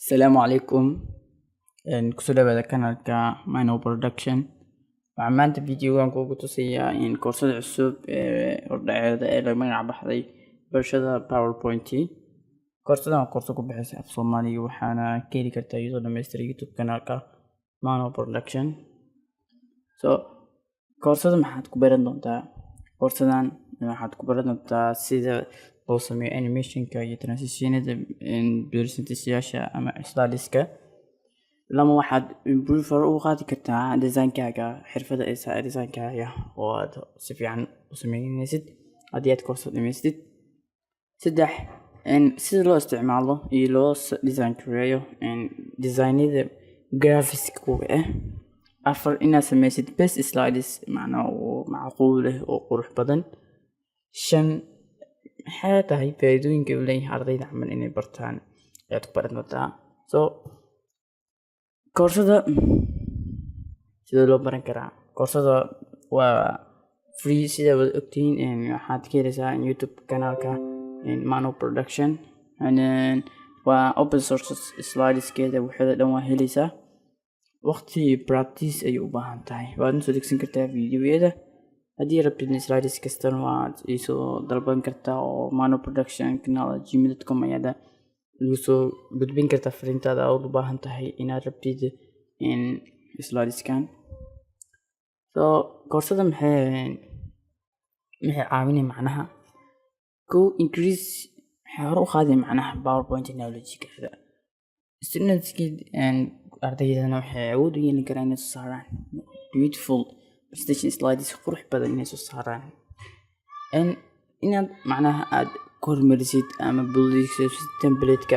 السلام عليكم. kusoo dhawaada kanalka Mino Production. waxaan maanta videogan kugu tusayaa in koorsada cusub ee hordhaceeda ee laga magac baxday barashada PowerPoint. Koorsadan waa koorso ku bixisa af Soomaaliga waxaana ka heli kartaa iyadoo dhameystiran YouTube kanalka Mino Production. Koorsada maxaad ku baran doontaa? Koorsadan waxaad ku baran doontaa sida loo sameeyo animationka iyo transitionada presentationka ama slideska. lama waxaad improve u qaadi kartaa designkaaga, xirfada designkaaga oo aad si fiican u sameynaysid haddii aad koorso dhameystid. 3 sida loo isticmaalo iyo loo design gareeyo designada graphics-ka. 4 inaad sameysid best slides macnaha oo macquul ah oo qurux badan. 5 maxay tahay faa'iidooyinka uu leeyahay ardayda camal inay bartaan ayaad ku baran doontaa. koorsada sida loo baran karaa, koorsada waa free sida wada ogtihiin. waxaad ka heleysaa YouTube kanalka Mino Production waa open source. slideskeeda waxeeda dhan waa heleysaa. waqti practice ayay u baahan tahay, waad soo degsan kartaa videoyada. haddii rabtid slides kastana waad isoo dalban kartaa oo Mino Production gmail.com ayaad lagu soo gudbin kartaa fariintaada aad u baahan tahay inaad rabtid slideskan. koorsada maxay caawinay macnaha increase hor u qaaday macnaha PowerPoint knowledge-keeda. students-ki ardaydana waxay awood u yeelan karaan inay soo saaraan beautiful presentation slides qurux badan inay soo saaraan. inaad macnaha aad kormarisid ama building template-ka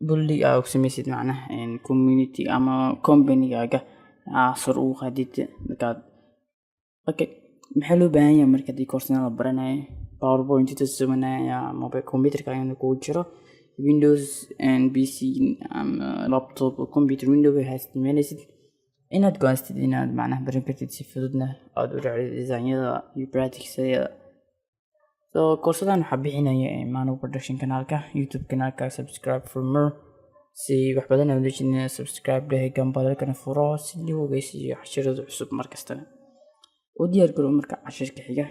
building aad sameysid macnaha community ama company-gaaga sar u qaadid. markaad maxaa loo baahan yahay marka hadii koorsada la baranayo PowerPoint tasmanaya mobile computer-ka ayuu ku jiro Windows and PC laptop computer window waxaad isticmaalaysid inaad go'aansid inaad macnaha baran kartid si fududna aad u raacid design-yada iyo practice-yada. koorsadan waxaa bixinaya Mino Production kanalka YouTube kanalka. subscribe for more si wax badan aad leeyahay. subscribe dhahay gambalkana furo si loo ogeysiiyo casharada cusub markasta. u diyaar garow marka casharka xiga.